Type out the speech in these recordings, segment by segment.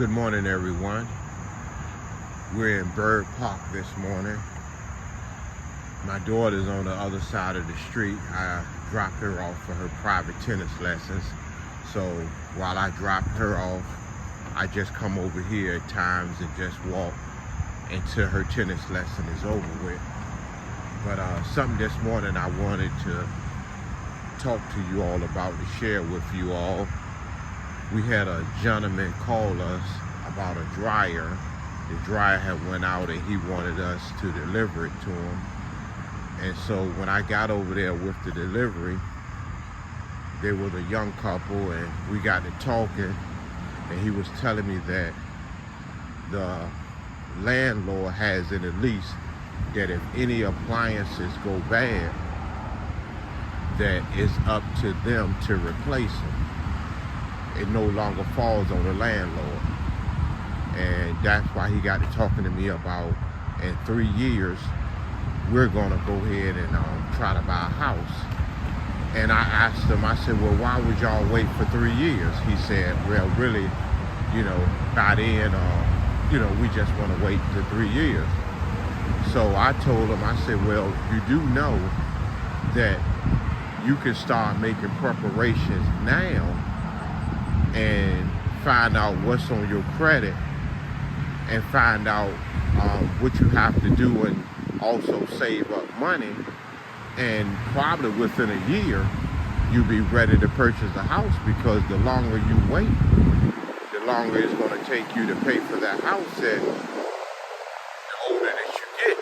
Good morning, everyone. We're in Bird Park this morning. My daughter's on the other side of the street. I dropped her off for her private tennis lessons. So while I drop her off, I just come over here at times and just walk until her tennis lesson is over with. But something this morning I wanted to talk to you all about, to share with you all. We had a gentleman call us about a dryer. The dryer had went out and he wanted us to deliver it to him. And so when I got over there with the delivery, there was a young couple and we got to talking, and he was telling me that the landlord has in the lease that if any appliances go bad, that it's up to them to replace them. It no longer falls on the landlord. And that's why he got to talking to me about, in 3 years, we're gonna go ahead and try to buy a house. And I asked him, I said, well, why would y'all wait for 3 years? He said, well, really, by then, we just wanna wait to 3 years. So I told him, I said, well, you do know that you can start making preparations now and find out what's on your credit and find out what you have to do, and also save up money. And probably within a year, you'll be ready to purchase a house, because the longer you wait, the longer it's going to take you to pay for that house, and the older that you get.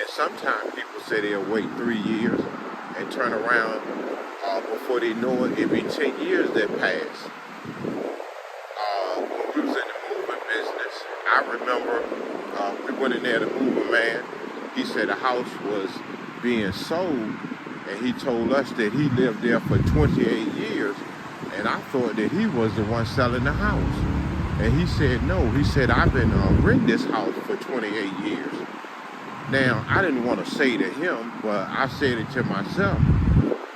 And sometimes people say they'll wait 3 years and turn around before they know it, it'll be 10 years that pass. When we was in the moving business, I remember we went in there to move a man. He said the house was being sold, and he told us that he lived there for 28 years, and I thought that he was the one selling the house. And he said, no, he said, I've been renting this house for 28 years. Now, I didn't want to say to him, but I said it to myself.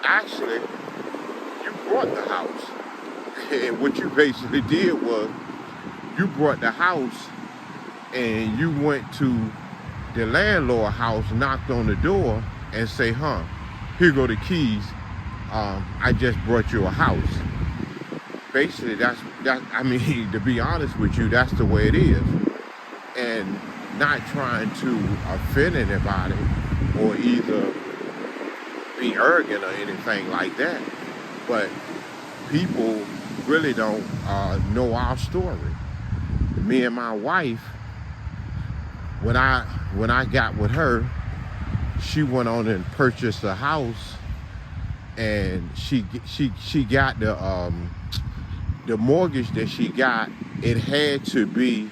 Actually, you bought the house. And what you basically did was, you brought the house and you went to the landlord house, knocked on the door and say, here go the keys. I just brought you a house. Basically, to be honest with you, that's the way it is. And not trying to offend anybody or either be arrogant or anything like that. But people really don't know our story. Me and my wife, when I got with her, she went on and purchased a house, and she got the mortgage that she got. It had to be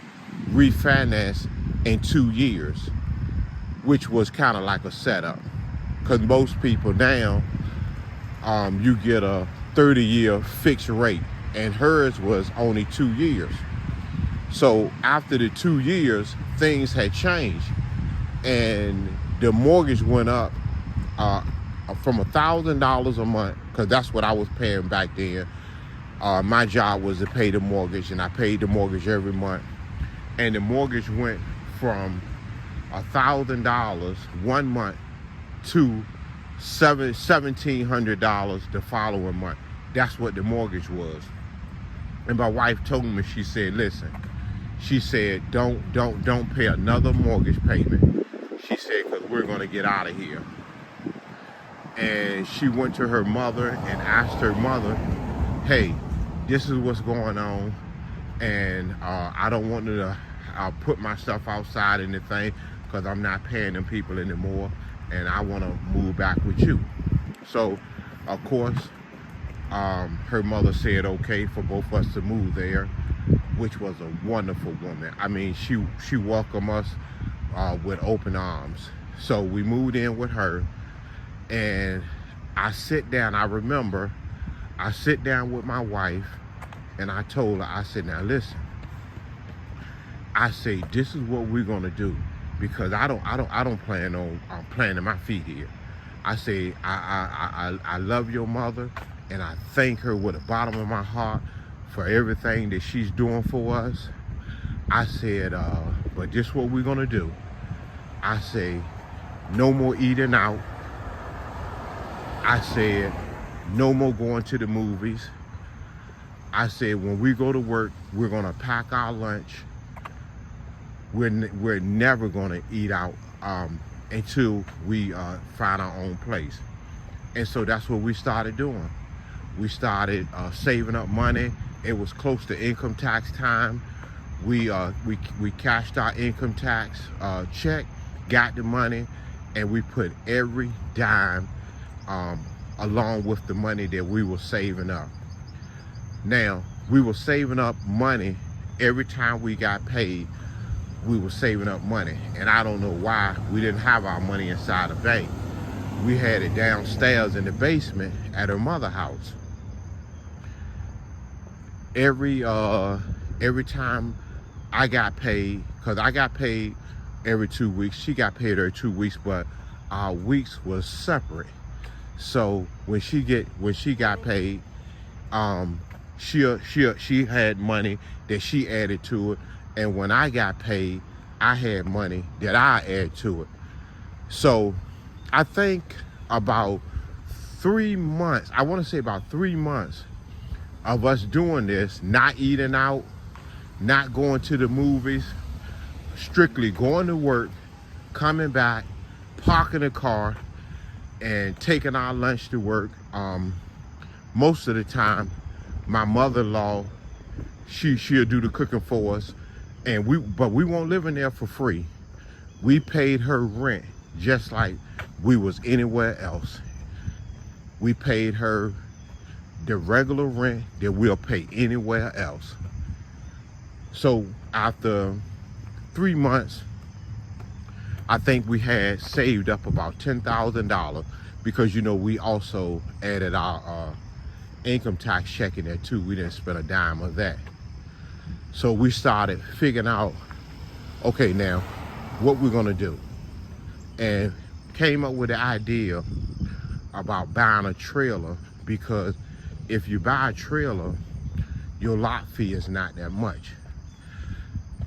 refinanced in 2 years, which was kind of like a setup, because most people now you get a 30-year fixed rate, and hers was only 2 years. So after the 2 years, things had changed, and the mortgage went up from $1,000 a month, because that's what I was paying back then. My job was to pay the mortgage, and I paid the mortgage every month. And the mortgage went from $1,000 one month to $1,700 the following month. That's what the mortgage was. And my wife told me, she said, listen, she said, don't pay another mortgage payment. She said, because we're going to get out of here. And she went to her mother and asked her mother, hey, this is what's going on, and I don't want to put myself outside anything, because I'm not paying them people anymore, and I want to move back with you. So, of course, her mother said okay for both of us to move there, which was a wonderful woman. I mean, she welcomed us with open arms. So we moved in with her, and I remember I sit down with my wife, and I told her, I said, now listen, I say, this is what we're gonna do, because I don't plan on planting my feet here. I say, I love your mother, and I thank her with the bottom of my heart for everything that she's doing for us. I said, but this what we're gonna do. I say, no more eating out. I said, no more going to the movies. I said, when we go to work, we're gonna pack our lunch. We're never gonna eat out until we find our own place. And so that's what we started doing. We started saving up money. It was close to income tax time. We cashed our income tax check, got the money, and we put every dime along with the money that we were saving up. Now, we were saving up money every time we got paid. We were saving up money, and I don't know why we didn't have our money inside the bank. We had it downstairs in the basement at her mother's house. Every time I got paid, because I got paid every 2 weeks, she got paid every 2 weeks, but our weeks was separate. So when she got paid, she had money that she added to it, and when I got paid, I had money that I added to it. So I think about 3 months, I want to say about 3 months of us doing this, not eating out, not going to the movies, strictly going to work, coming back, parking the car, and taking our lunch to work. Most of the time, my mother-in-law, she'll do the cooking for us, but we won't live in there for free. We paid her rent just like we was anywhere else. We paid her the regular rent that we'll pay anywhere else. So after 3 months, I think we had saved up about $10,000 because, you know, we also added our income tax check in there too. We didn't spend a dime of that. So we started figuring out, okay, now what we're gonna do, and came up with the idea about buying a trailer, because if you buy a trailer, your lot fee is not that much.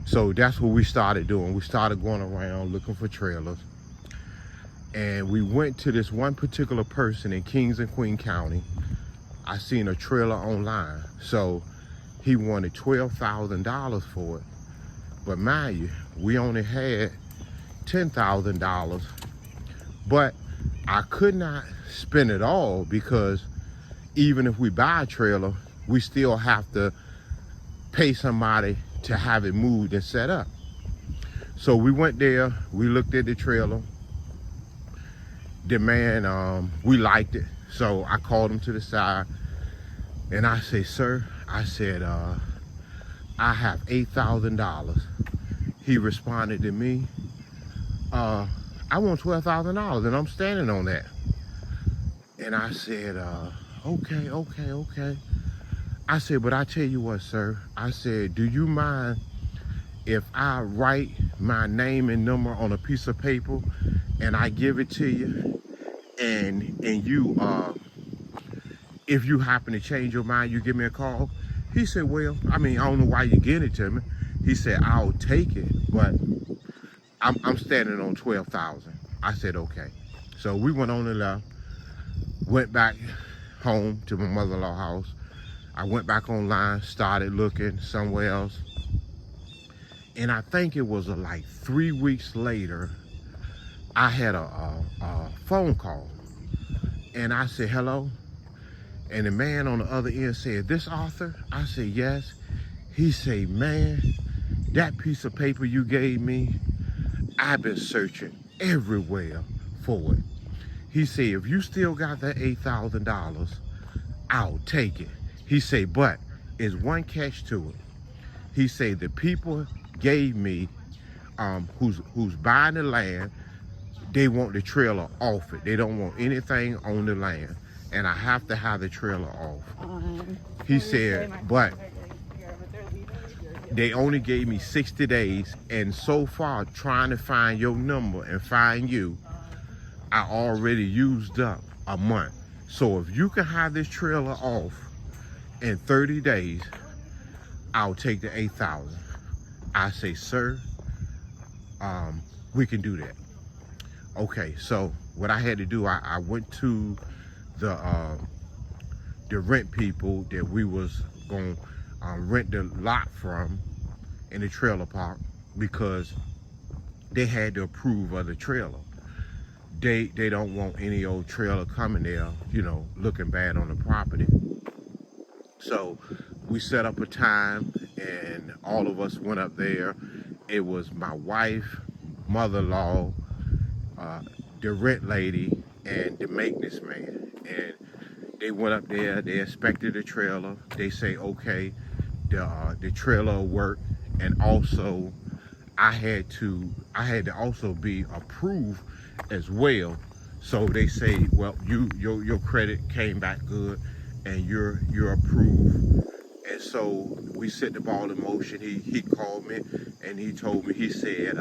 So that's what we started doing. We started going around looking for trailers, and we went to this one particular person in Kings and Queen County. I seen a trailer online, so he wanted $12,000 for it. But mind you, we only had $10,000, but I could not spend it all, because even if we buy a trailer, we still have to pay somebody to have it moved and set up. So we went there, we looked at the trailer. The man, we liked it. So I called him to the side and I say, sir, I said, I have $8,000. He responded to me, I want $12,000, and I'm standing on that. And I said, okay. I said, but I tell you what, sir. I said, do you mind if I write my name and number on a piece of paper and I give it to you, and you, if you happen to change your mind, you give me a call? He said, well, I mean, I don't know why you get it to me. He said, I'll take it, but I'm standing on $12,000. I said, okay. So we went on and left, went back home to my mother-in-law's house. I went back online, started looking somewhere else. And I think it was like 3 weeks later, I had a phone call. And I said, hello? And the man on the other end said, this Arthur? I said, yes. He said, man, that piece of paper you gave me, I've been searching everywhere for it. He said, if you still got that $8,000, I'll take it. He said, but there's one catch to it. He said, the people gave me, who's buying the land, they want the trailer off it. They don't want anything on the land. And I have to have the trailer off. He said, but they only gave me 60 days. And so far, trying to find your number and find you, I already used up a month. So if you can have this trailer off in 30 days, I'll take the $8,000. I say, sir, we can do that. Okay, so what I had to do, I went to the rent people that we was going to rent the lot from in the trailer park, because they had to approve of the trailer. They don't want any old trailer coming there, you know, looking bad on the property. So we set up a time and all of us went up there. It was my wife, mother-in-law, the rent lady, and the maintenance man. And they went up there, they inspected the trailer. They say, okay, the trailer will work. And also I had to also be approved as well. So they say, well, your credit came back good and you're approved. And so we set the ball in motion. He called me and he told me, he said,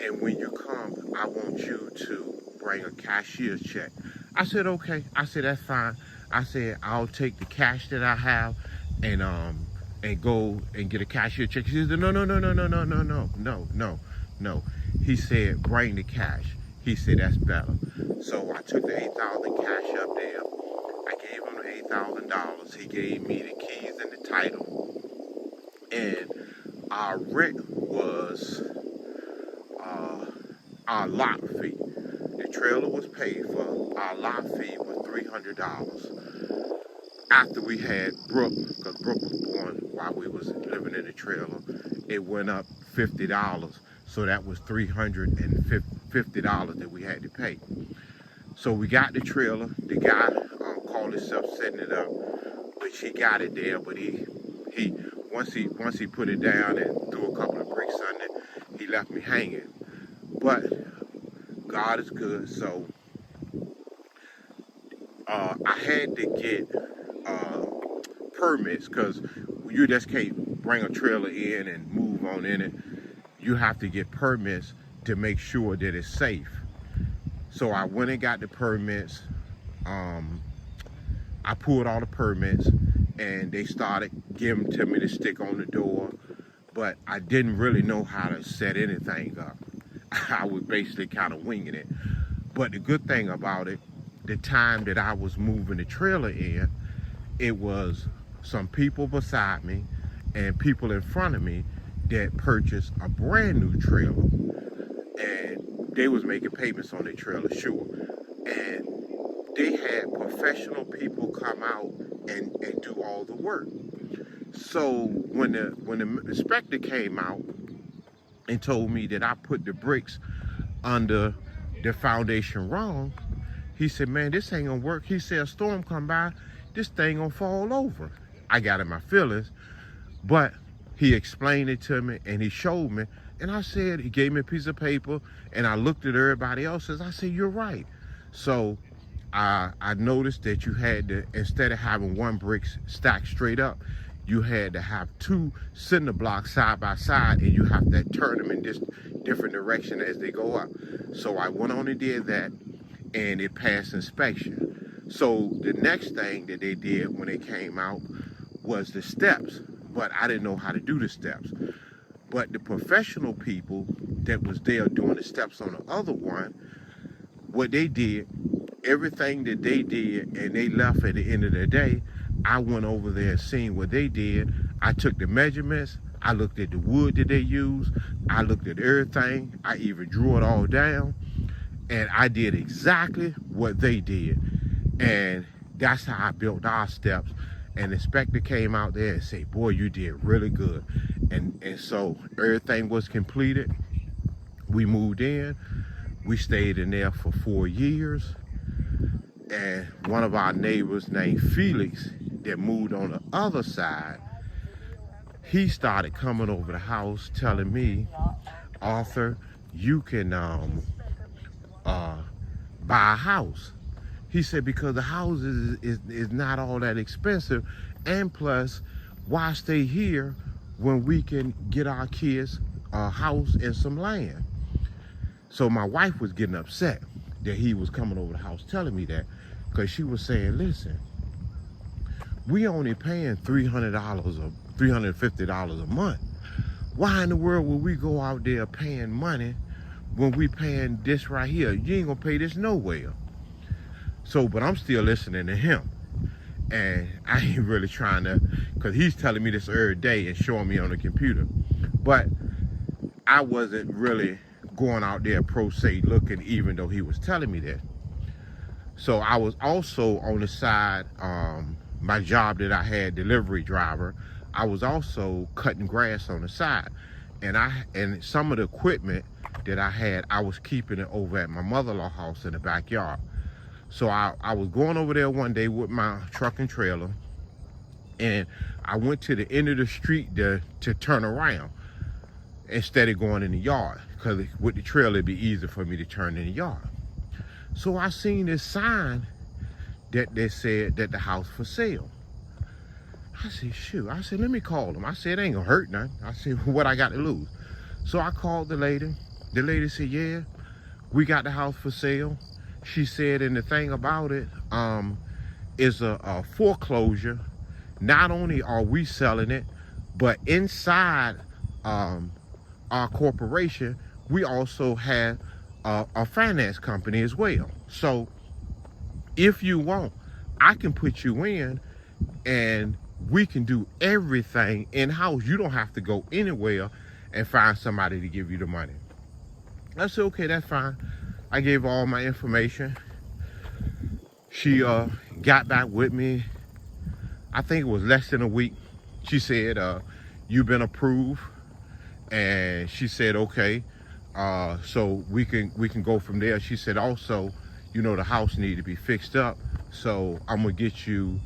and when you come, I want you to bring a cashier's check. I said, okay. I said, that's fine. I said, I'll take the cash that I have and go and get a cashier check. He said, no. He said, bring the cash. He said, that's better. So I took the $8,000 cash up there. I gave him the $8,000. He gave me the keys and the title. And our rent was our lot fee. The trailer was paid for. Our lot fee was $300. After we had Brooke, because Brooke was born while we was living in the trailer, it went up $50. So that was $350 that we had to pay. So we got the trailer. The guy called himself setting it up, which he got it there. But he once he put it down and threw a couple of bricks on it, he left me hanging. But God is good. So I had to get permits, because you just can't bring a trailer in and move on in it. You have to get permits to make sure that it's safe. So I went and got the permits. I pulled all the permits and they started giving to me to stick on the door, but I didn't really know how to set anything up. I was basically kind of winging it. But the good thing about it, the time that I was moving the trailer in, it was some people beside me and people in front of me that purchased a brand new trailer, and they was making payments on their trailer, sure. And they had professional people come out and do all the work. So when the inspector came out and told me that I put the bricks under the foundation wrong, he said, man, this ain't gonna work. He said, a storm come by, this thing gonna fall over. I got in my feelings, but he explained it to me and he showed me. And I said, he gave me a piece of paper and I looked at everybody else's. I said, you're right. So I noticed that you had to, instead of having one brick stacked straight up, you had to have two cinder blocks side by side, and you have to turn them in this different direction as they go up. So I went on and did that, and it passed inspection. So the next thing that they did when they came out was the steps, but I didn't know how to do the steps. But the professional people that was there doing the steps on the other one, what they did, everything that they did and they left at the end of the day, I went over there and seen what they did. I took the measurements, I looked at the wood that they used, I looked at everything, I even drew it all down, and I did exactly what they did. And that's how I built our steps. And the inspector came out there and said, boy, you did really good. And so everything was completed. We moved in. We stayed in there for 4 years. And one of our neighbors named Felix that moved on the other side, he started coming over the house telling me, Arthur, you can buy a house. He said, because the house is not all that expensive, and plus, why stay here when we can get our kids a house and some land? So my wife was getting upset that he was coming over the house telling me that, because she was saying, listen, we only paying $300 or $350 a month. Why in the world would we go out there paying money when we paying this right here? You ain't gonna pay this nowhere. So, but I'm still listening to him. And I ain't really trying to, because he's telling me this every day and showing me on the computer. But I wasn't really going out there pro se looking, even though he was telling me that. So I was also on the side, my job that I had, delivery driver, I was also cutting grass on the side. And some of the equipment that I had, I was keeping it over at my mother-in-law house in the backyard. So I was going over there one day with my truck and trailer, and I went to the end of the street to turn around instead of going in the yard, because with the trailer it'd be easier for me to turn in the yard. So I seen this sign that they said that the house for sale. I said, shoot. I said, let me call them. I said, it ain't gonna hurt nothing. I said, what I got to lose? So I called the lady. The lady said, yeah, we got the house for sale. She said, and the thing about it is a foreclosure. Not only are we selling it, but inside our corporation, we also have a finance company as well. So if you want, I can put you in and we can do everything in-house. You don't have to go anywhere and find somebody to give you the money. I said, okay, that's fine. I gave her all my information. She got back with me. I think it was less than a week. She said, you've been approved. And she said, okay, so we can go from there. She said also, you know, the house need to be fixed up. So I'm gonna get you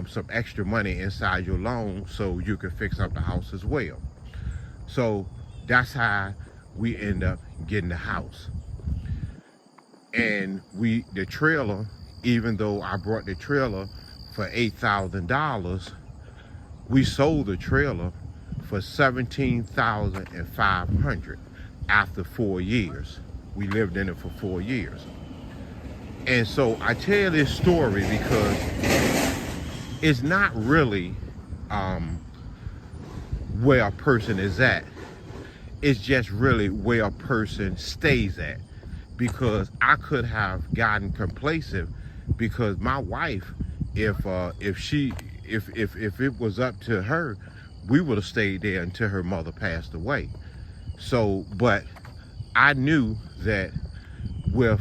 some extra money inside your loan so you can fix up the house as well. So that's how we end up getting the house. And the trailer, even though I brought the trailer for $8,000, we sold the trailer for $17,500 after 4 years. We lived in it for 4 years. And so I tell this story because it's not really where a person is at. It's just really where a person stays at. Because I could have gotten complacent, because my wife, if it was up to her, we would have stayed there until her mother passed away. So, but I knew that with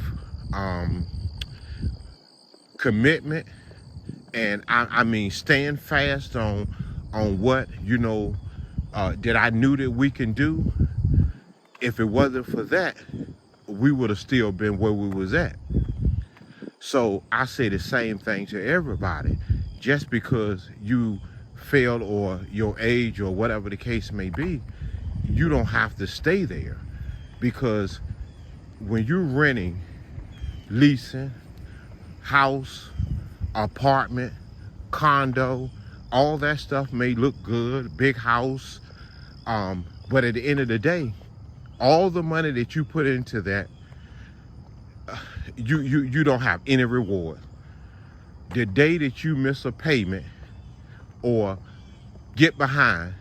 commitment, and I mean staying fast on what, you know, that I knew that we can do, if it wasn't for that, we would have still been where we was at. So I say the same thing to everybody. Just because you failed or your age or whatever the case may be, you don't have to stay there. Because when you're renting, leasing, house, apartment, condo, all that stuff may look good, big house, but at the end of the day, all the money that you put into that, you don't have any reward. The day that you miss a payment or get behind,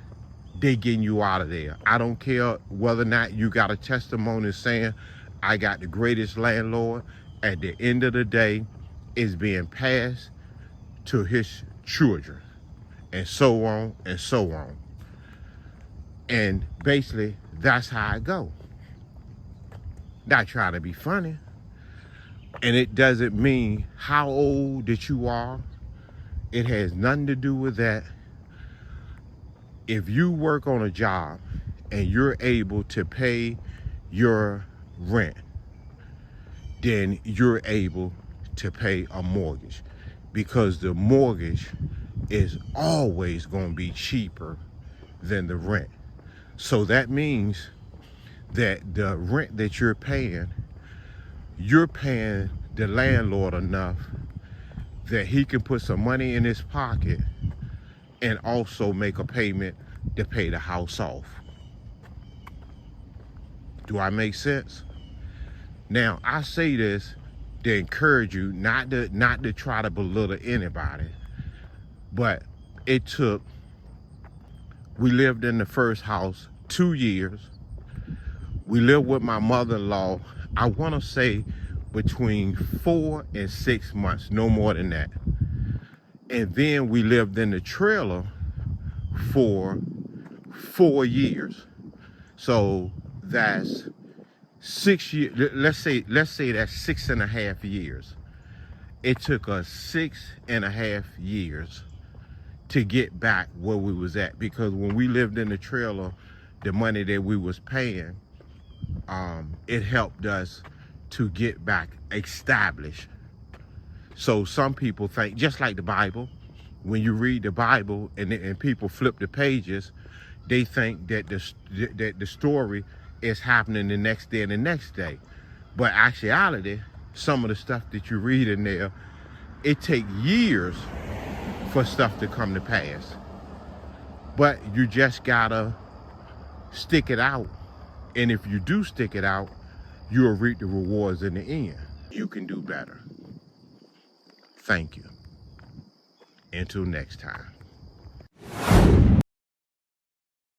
they getting you out of there. I don't care whether or not you got a testimony saying, I got the greatest landlord. At the end of the day, it's being passed to his children, and so on and so on. And basically, that's how I go. Not trying to be funny. And it doesn't mean how old that you are. It has nothing to do with that. If you work on a job and you're able to pay your rent, then you're able to pay a mortgage, because the mortgage is always going to be cheaper than the rent. So that means that the rent that you're paying the landlord enough that he can put some money in his pocket and also make a payment to pay the house off. Do I make sense? Now, I say this to encourage you, not to try to belittle anybody, but we lived in the first house 2 years. We lived with my mother-in-law, I want to say between 4 and 6 months, no more than that. And then we lived in the trailer for 4 years. So that's 6 years. Let's say that's 6.5 years. It took us 6.5 years to get back where we was at, because when we lived in the trailer, the money that we was paying, it helped us to get back established. So some people think, just like the Bible, when you read the Bible and people flip the pages, they think that the story is happening the next day and the next day. But actuality, some of the stuff that you read in there, it takes years for stuff to come to pass. But you just gotta stick it out. And if you do stick it out, you'll reap the rewards in the end. You can do better. Thank you. Until next time.